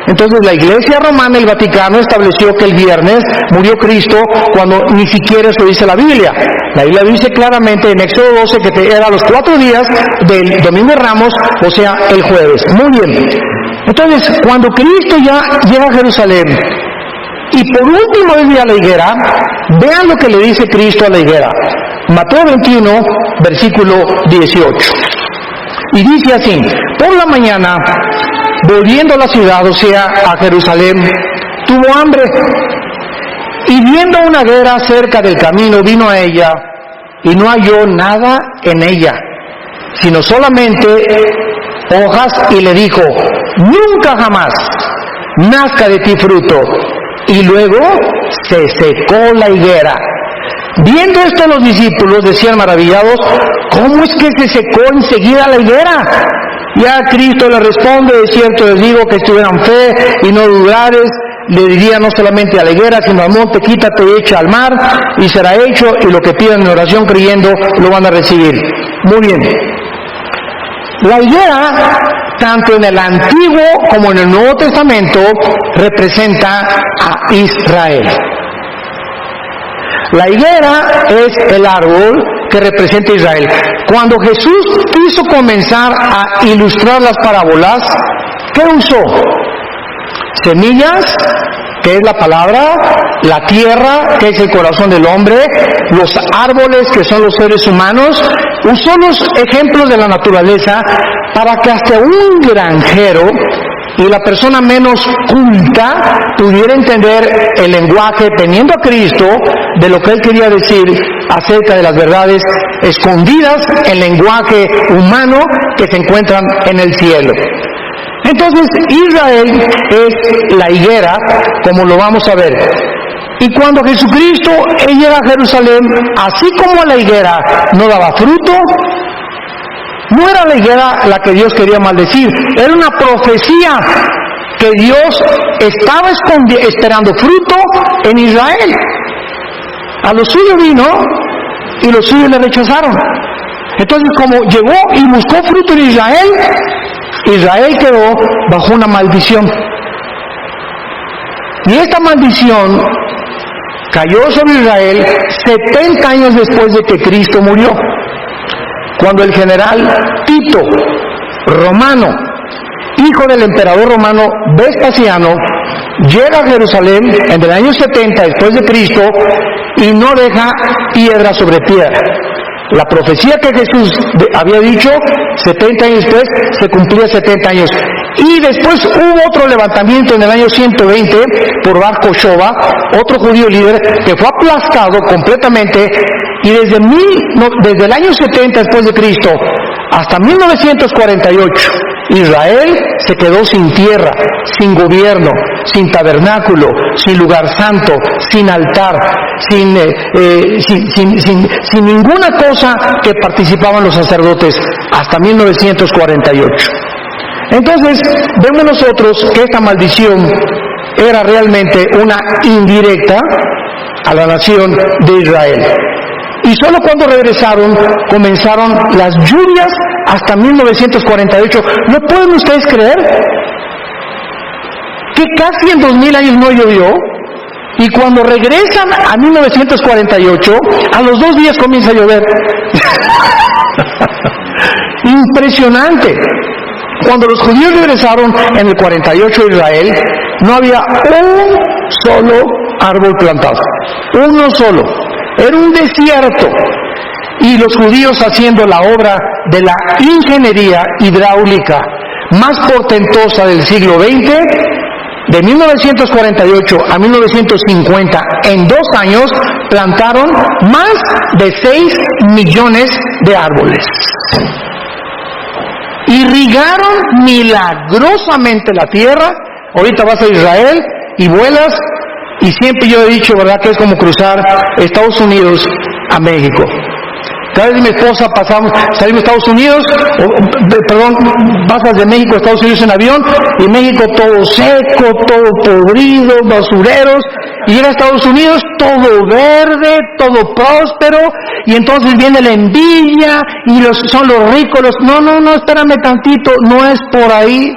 Entonces la Iglesia Romana, el Vaticano, estableció que el viernes murió Cristo cuando ni siquiera eso dice la Biblia. La Biblia dice claramente en Éxodo 12 que era los 4 días del Domingo de Ramos, o sea, el jueves. Muy bien. Entonces, cuando Cristo ya llega a Jerusalén y por última vez ve a la higuera, vean lo que le dice Cristo a la higuera. Mateo 21, versículo 18. Y dice así: por la mañana, volviendo a la ciudad, o sea, a Jerusalén, tuvo hambre, y viendo una higuera cerca del camino, vino a ella, y no halló nada en ella, sino solamente hojas, y le dijo: nunca jamás nazca de ti fruto. Y luego se secó la higuera. Viendo esto, los discípulos decían maravillados: ¿cómo es que se secó enseguida la higuera? Ya Cristo le responde: de cierto les digo que si tuvieran fe y no dudares, le diría no solamente a la higuera, sino al monte: quítate y echa al mar, y será hecho, y lo que pidan en oración creyendo lo van a recibir. Muy bien. La higuera, tanto en el Antiguo como en el Nuevo Testamento, representa a Israel. La higuera es el árbol que representa a Israel. Cuando Jesús quiso comenzar a ilustrar las parábolas, ¿qué usó? Semillas, que es la palabra; la tierra, que es el corazón del hombre; los árboles, que son los seres humanos. Usó los ejemplos de la naturaleza para que hasta un granjero y la persona menos culta pudiera entender el lenguaje, teniendo a Cristo, de lo que él quería decir acerca de las verdades escondidas en lenguaje humano que se encuentran en el cielo. Entonces, Israel es la higuera, como lo vamos a ver. Y cuando Jesucristo llega a Jerusalén, así como la higuera no daba fruto, no era la higuera la que Dios quería maldecir, era una profecía que Dios estaba esperando fruto en Israel. A los suyos vino y los suyos le rechazaron. Entonces, como llegó y buscó fruto en Israel, Israel quedó bajo una maldición. Y esta maldición cayó sobre Israel 70 años después de que Cristo murió. Cuando el general Tito, romano, hijo del emperador romano Vespasiano, llega a Jerusalén en el año 70 después de Cristo y no deja piedra sobre piedra. La profecía que Jesús había dicho 70 años después se cumplía 70 años. Y después hubo otro levantamiento en el año 120 por Bar Kokhba, otro judío líder que fue aplastado completamente, y desde el año 70 después de Cristo hasta 1948 Israel se quedó sin tierra, sin gobierno, sin tabernáculo, sin lugar santo, sin altar, sin ninguna cosa que participaban los sacerdotes hasta 1948. Entonces, vemos nosotros que esta maldición era realmente una indirecta a la nación de Israel. Y solo cuando regresaron, comenzaron las lluvias hasta 1948. ¿No pueden ustedes creer que casi en 2000 años no llovió? Y cuando regresan a 1948, a los 2 días comienza a llover. Impresionante. Cuando los judíos regresaron en el 48 a Israel, no había un solo árbol plantado. Uno solo. Era un desierto. Y los judíos haciendo la obra de la ingeniería hidráulica más portentosa del siglo XX, de 1948 a 1950, en 2 años, plantaron más de 6 millones de árboles. irrigaron milagrosamente la tierra. Ahorita vas a Israel y vuelas, y siempre yo he dicho, ¿verdad?, que es como cruzar Estados Unidos a México. Cada vez mi esposa salimos de Estados Unidos, pasas de México a Estados Unidos en avión, y México todo seco, todo podrido, basureros, y llega a Estados Unidos todo verde, todo próspero, y entonces viene la envidia, y son los ricos, no, espérame tantito, no es por ahí.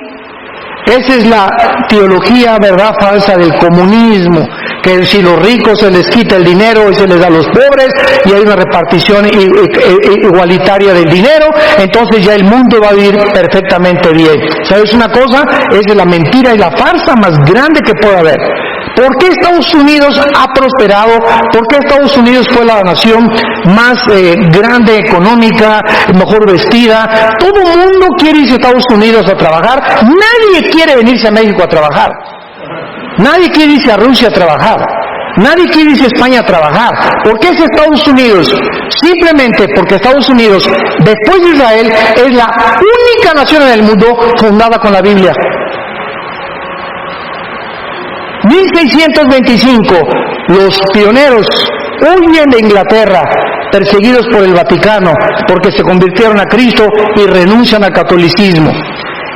Esa es la teología, verdad, falsa del comunismo, que si los ricos se les quita el dinero y se les da a los pobres, y hay una repartición igualitaria del dinero, entonces ya el mundo va a vivir perfectamente bien. ¿Sabes una cosa? Esa es la mentira y la farsa más grande que puede haber. ¿Por qué Estados Unidos ha prosperado? ¿Por qué Estados Unidos fue la nación más grande, económica, mejor vestida? Todo el mundo quiere irse a Estados Unidos a trabajar. Nadie quiere venirse a México a trabajar. Nadie quiere irse a Rusia a trabajar. Nadie quiere irse a España a trabajar. ¿Por qué es Estados Unidos? Simplemente porque Estados Unidos, después de Israel, es la única nación en el mundo fundada con la Biblia. 1625, los pioneros huyen de Inglaterra, perseguidos por el Vaticano, porque se convirtieron a Cristo y renuncian al catolicismo.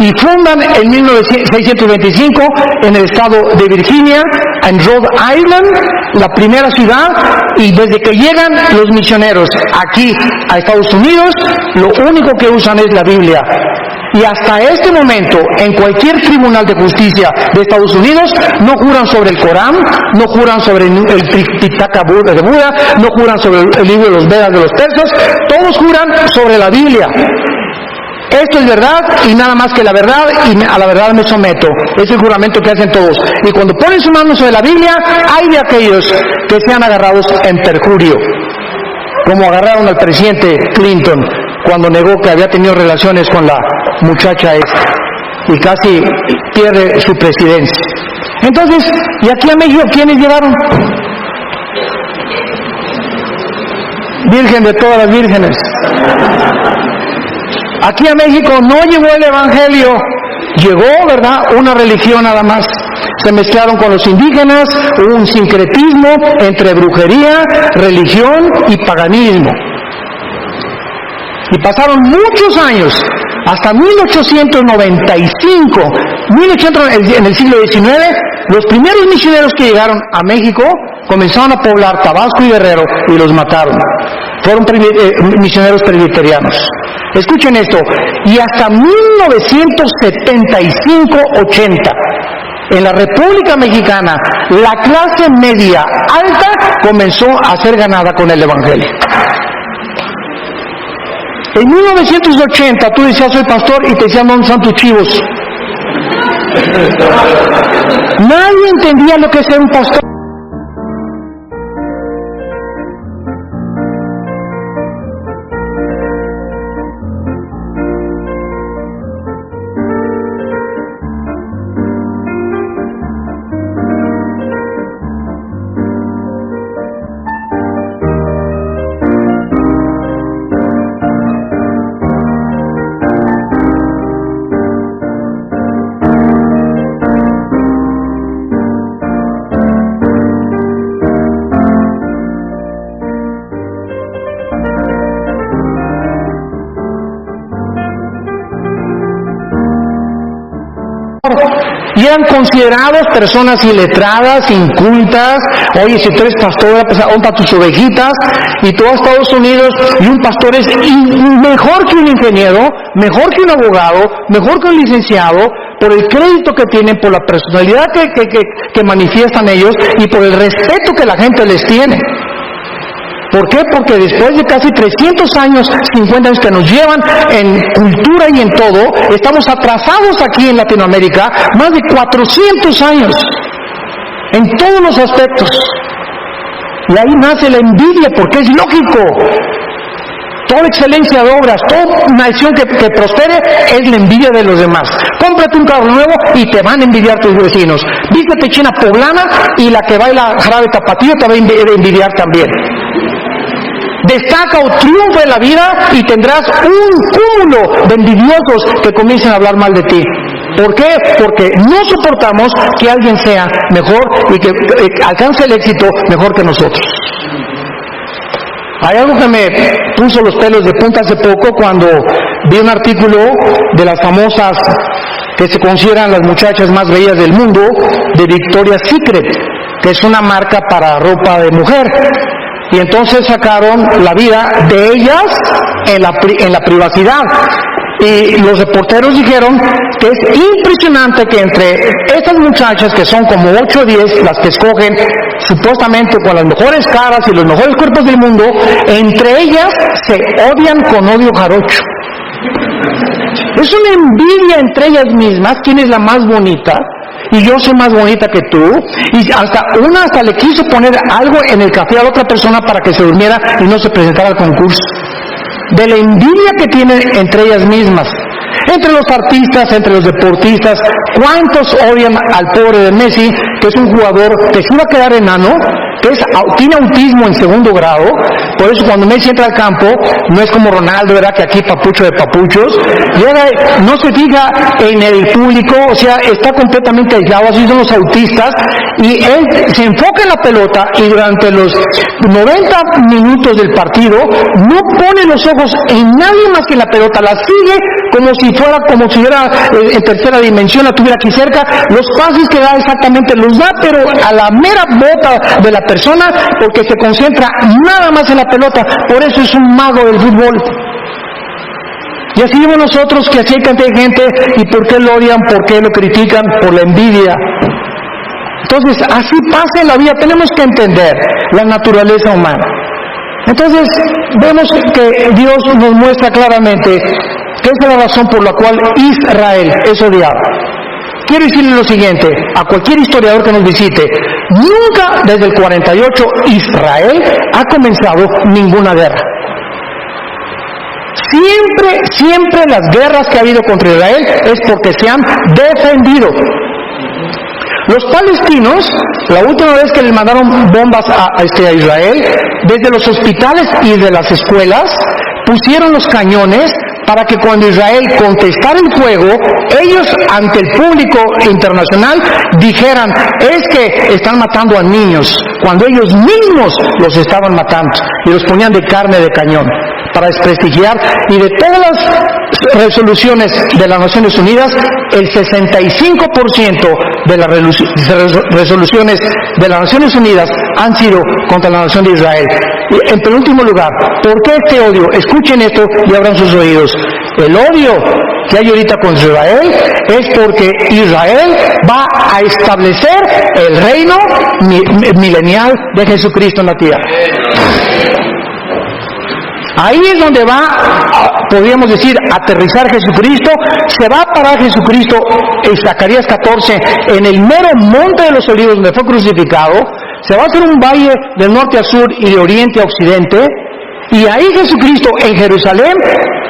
Y fundan en 1625 en el estado de Virginia, en Rhode Island, la primera ciudad, y desde que llegan los misioneros aquí a Estados Unidos, lo único que usan es la Biblia. Y hasta este momento, en cualquier tribunal de justicia de Estados Unidos, no juran sobre el Corán, no juran sobre el Pitaka de Buda, no juran sobre el libro de los Vedas de los persas, todos juran sobre la Biblia. Esto es verdad y nada más que la verdad, y a la verdad me someto. Es el juramento que hacen todos. Y cuando ponen su mano sobre la Biblia, hay de aquellos que sean agarrados en perjurio, como agarraron al presidente Clinton cuando negó que había tenido relaciones con la muchacha esta, y casi pierde su presidencia. Entonces, ¿y aquí a México quiénes llegaron? Virgen de todas las vírgenes. Aquí a México no llegó el Evangelio, llegó, ¿verdad?, una religión nada más. Se mezclaron con los indígenas, hubo un sincretismo entre brujería, religión y paganismo. Y pasaron muchos años, hasta 1895, en el siglo XIX, los primeros misioneros que llegaron a México comenzaron a poblar Tabasco y Guerrero y los mataron. Fueron misioneros presbiterianos. Escuchen esto, y hasta 1975-80, en la República Mexicana, la clase media alta comenzó a ser ganada con el Evangelio. En 1980 tú decías soy pastor y te decían ¿dónde están tus chivos? Nadie entendía lo que es ser un pastor. Y eran considerados personas iletradas, incultas. Oye, si tú eres pastor, pues onta tus ovejitas, y tú a Estados Unidos, y un pastor es mejor que un ingeniero, mejor que un abogado, mejor que un licenciado, por el crédito que tienen, por la personalidad que manifiestan ellos, y por el respeto que la gente les tiene. ¿Por qué? Porque después de casi 300 años, 50 años que nos llevan en cultura y en todo, estamos atrasados aquí en Latinoamérica, más de 400 años, en todos los aspectos. Y ahí nace la envidia, porque es lógico. Toda excelencia de obras, toda nación que prospere es la envidia de los demás. Cómprate un carro nuevo y te van a envidiar tus vecinos. Vístete china poblana y la que baila jarabe tapatío te va a envidiar también. destaca o triunfa en la vida y tendrás un cúmulo de envidiosos que comiencen a hablar mal de ti. ¿Por qué? Porque no soportamos que alguien sea mejor y que alcance el éxito mejor que nosotros. Hay algo que me puso los pelos de punta hace poco cuando vi un artículo de las famosas que se consideran las muchachas más bellas del mundo, de Victoria's Secret, que es una marca para ropa de mujer. Y entonces sacaron la vida de ellas en la privacidad. Y los reporteros dijeron que es impresionante que entre estas muchachas, que son como 8 o 10, las que escogen supuestamente con las mejores caras y los mejores cuerpos del mundo, entre ellas se odian con odio jarocho. Es una envidia entre ellas mismas, quién es la más bonita, y yo soy más bonita que tú, y una le quiso poner algo en el café a la otra persona para que se durmiera y no se presentara al concurso. De la envidia que tienen entre ellas mismas, entre los artistas, entre los deportistas. ¿Cuántos odian al pobre de Messi, que es un jugador que se iba a quedar enano, que tiene autismo en 2º grado? Por eso cuando Messi entra al campo, no es como Ronaldo, ¿verdad?, que aquí papucho de papuchos, y ahora no se fija en el público, o sea, está completamente aislado. Así son los autistas, y él se enfoca en la pelota, y durante los 90 minutos del partido no pone los ojos en nadie más que en la pelota, la sigue como si fuera en tercera dimensión, la tuviera aquí cerca. Los pases que da exactamente los da, pero a la mera bota de la persona, porque se concentra nada más en la pelota. Por eso es un mago del fútbol. Y así vemos nosotros que así hay cantidad de gente. ¿Y por qué lo odian? ¿Por qué lo critican? Por la envidia. Entonces, así pasa en la vida. Tenemos que entender la naturaleza humana. Entonces, vemos que Dios nos muestra claramente que esa es la razón por la cual Israel es odiado. Quiero decirle lo siguiente, a cualquier historiador que nos visite: nunca desde el 48 Israel ha comenzado ninguna guerra. Siempre las guerras que ha habido contra Israel es porque se han defendido. Los palestinos, la última vez que les mandaron bombas a Israel, desde los hospitales y de las escuelas, pusieron los cañones para que cuando Israel contestara el fuego, ellos ante el público internacional dijeran: es que están matando a niños, cuando ellos mismos los estaban matando, y los ponían de carne de cañón para desprestigiar. Y de todas las resoluciones de las Naciones Unidas, el 65% de las resoluciones de las Naciones Unidas han sido contra la nación de Israel. Y en penúltimo lugar, ¿por qué este odio? Escuchen esto y abran sus oídos. El odio que hay ahorita contra Israel es porque Israel va a establecer el reino milenial de Jesucristo en la tierra. Ahí es donde podríamos decir, aterrizar Jesucristo. Se va a parar Jesucristo en Zacarías 14, en el mero monte de los olivos donde fue crucificado. Se va a hacer un valle de norte a sur y de oriente a occidente. Y ahí Jesucristo en Jerusalén,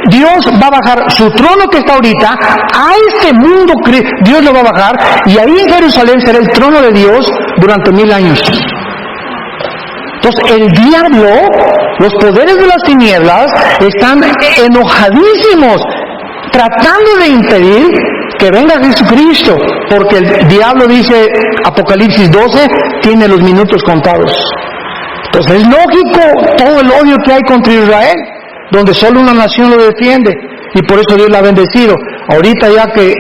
Dios va a bajar su trono que está ahorita a este mundo. Dios lo va a bajar, y ahí en Jerusalén será el trono de Dios durante 1000 años. Entonces el diablo, los poderes de las tinieblas, están enojadísimos, tratando de impedir que venga Jesucristo, porque el diablo, dice Apocalipsis 12, tiene los minutos contados. Entonces es lógico todo el odio que hay contra Israel, donde solo una nación lo defiende, y por eso Dios la ha bendecido. Ahorita ya que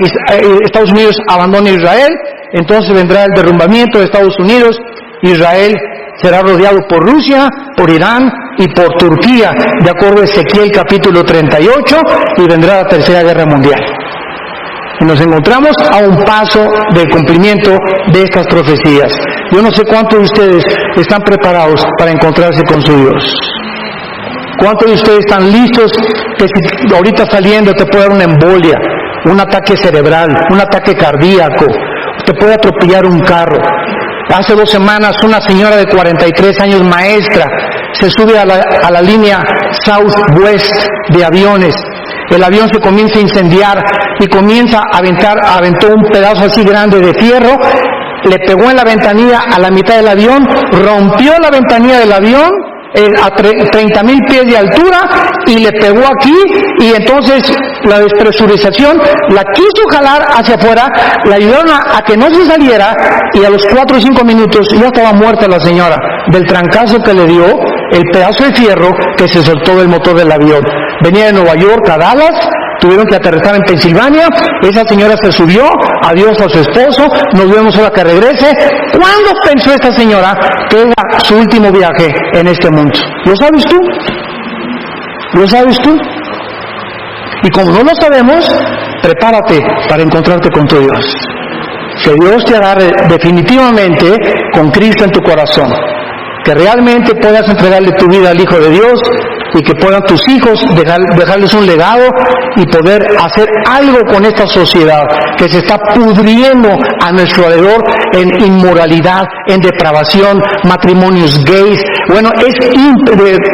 Estados Unidos abandona Israel, entonces vendrá el derrumbamiento de Estados Unidos. Israel será rodeado por Rusia, por Irán y por Turquía, de acuerdo a Ezequiel capítulo 38, y vendrá la Tercera Guerra Mundial. Y nos encontramos a un paso del cumplimiento de estas profecías. Yo no sé cuántos de ustedes están preparados para encontrarse con su Dios. ¿Cuántos de ustedes están listos que si ahorita saliendo te puede dar una embolia, un ataque cerebral, un ataque cardíaco, te puede atropellar un carro? Hace 2 semanas una señora de 43 años, maestra, se sube a la línea Southwest de aviones. El avión se comienza a incendiar y comienza a aventó un pedazo así grande de fierro, le pegó en la ventanilla a la mitad del avión, rompió la ventanilla del avión a 30,000 pies de altura y le pegó aquí, y entonces la despresurización la quiso jalar hacia afuera, la ayudaron a que no se saliera, y a los 4 o 5 minutos ya estaba muerta la señora del trancazo que le dio el pedazo de fierro que se soltó del motor del avión. Venía de Nueva York a Dallas, tuvieron que aterrizar en Pensilvania, esa señora se subió, adiós a su esposo, nos vemos ahora que regrese. ¿Cuándo pensó esta señora que era su último viaje en este mundo? ¿Lo sabes tú? ¿Lo sabes tú? Y como no lo sabemos, prepárate para encontrarte con tu Dios. Que Dios te agarre definitivamente con Cristo en tu corazón. Que realmente puedas entregarle tu vida al Hijo de Dios, y que puedan tus hijos dejarles un legado y poder hacer algo con esta sociedad que se está pudriendo a nuestro alrededor en inmoralidad, en depravación, matrimonios gays, bueno,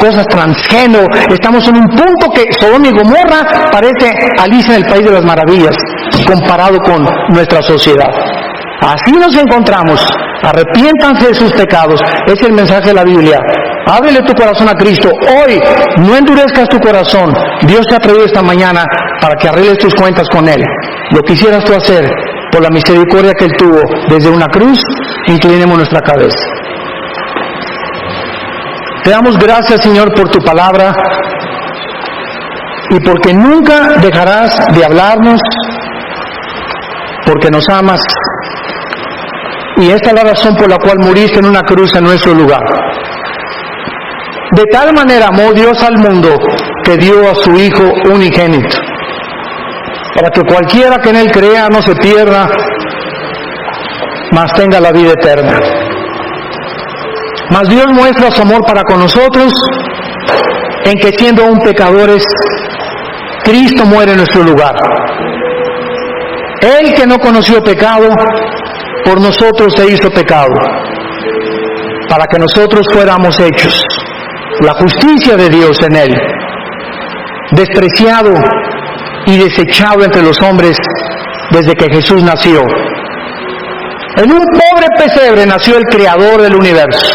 cosas transgénero. Estamos en un punto que Sodoma y Gomorra parece Alicia en el País de las Maravillas comparado con nuestra sociedad. Así nos encontramos. Arrepiéntanse de sus pecados. Es el mensaje de la Biblia. Ábrele tu corazón a Cristo. Hoy no endurezcas tu corazón. Dios te ha traído esta mañana para que arregles tus cuentas con Él. Lo quisieras tú hacer por la misericordia que Él tuvo desde una cruz. Inclinemos nuestra cabeza. Te damos gracias, Señor, por tu palabra, y porque nunca dejarás de hablarnos, porque nos amas. Y esta es la razón por la cual muriste en una cruz en nuestro lugar. De tal manera amó Dios al mundo que dio a su Hijo unigénito, para que cualquiera que en Él crea no se pierda, mas tenga la vida eterna. Mas Dios muestra su amor para con nosotros en que, siendo aún pecadores, Cristo muere en nuestro lugar. Él, que no conoció pecado, por nosotros se hizo pecado, para que nosotros fuéramos hechos la justicia de Dios en Él. Despreciado y desechado entre los hombres desde que Jesús nació. En un pobre pesebre nació el Creador del universo.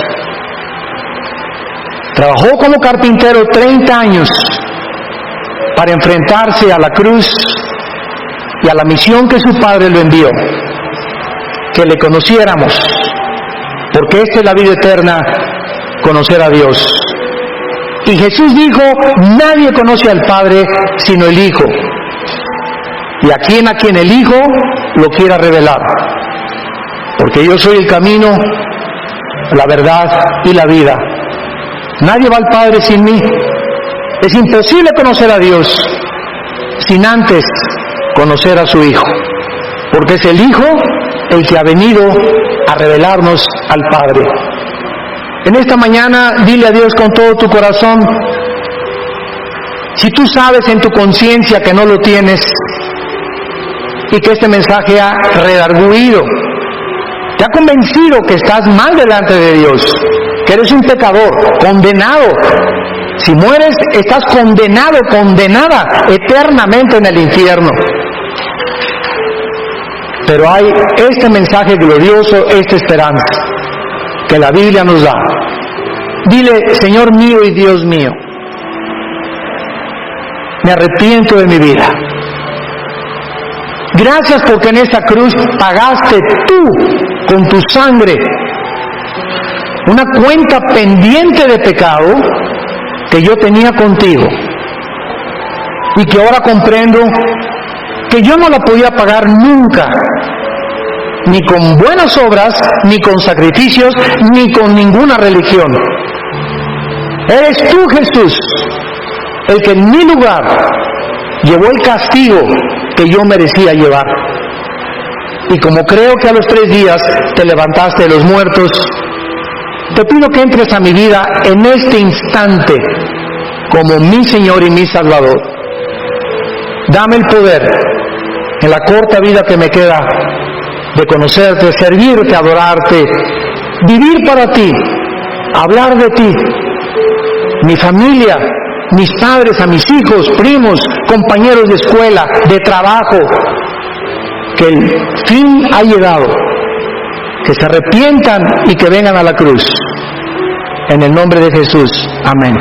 Trabajó como carpintero 30 años para enfrentarse a la cruz y a la misión que su Padre lo envió: que le conociéramos, porque esta es la vida eterna, conocer a Dios. Y Jesús dijo: nadie conoce al Padre sino el Hijo, y a quien el Hijo lo quiera revelar, porque yo soy el camino, la verdad y la vida. Nadie va al Padre sin mí. Es imposible conocer a Dios sin antes conocer a su Hijo, porque es el Hijo el que ha venido a revelarnos al Padre. En esta mañana, dile a Dios con todo tu corazón. Si tú sabes en tu conciencia que no lo tienes, y que este mensaje ha redarguido, te ha convencido que estás mal delante de Dios, que eres un pecador, condenado. Si mueres, estás condenado, condenada eternamente en el infierno. Pero hay este mensaje glorioso, esta esperanza que la Biblia nos da. Dile: Señor mío y Dios mío, me arrepiento de mi vida. Gracias porque en esta cruz pagaste tú con tu sangre una cuenta pendiente de pecado que yo tenía contigo, y que ahora comprendo que yo no la podía pagar nunca, ni con buenas obras, ni con sacrificios, ni con ninguna religión. Eres tú, Jesús, el que en mi lugar llevó el castigo que yo merecía llevar. Y como creo que a los 3 días te levantaste de los muertos, te pido que entres a mi vida en este instante como mi Señor y mi Salvador. Dame el poder, en la corta vida que me queda, de conocerte, servirte, adorarte, vivir para ti, hablar de ti, mi familia, mis padres, a mis hijos, primos, compañeros de escuela, de trabajo, que el fin ha llegado, que se arrepientan y que vengan a la cruz. en el nombre de Jesús. Amén.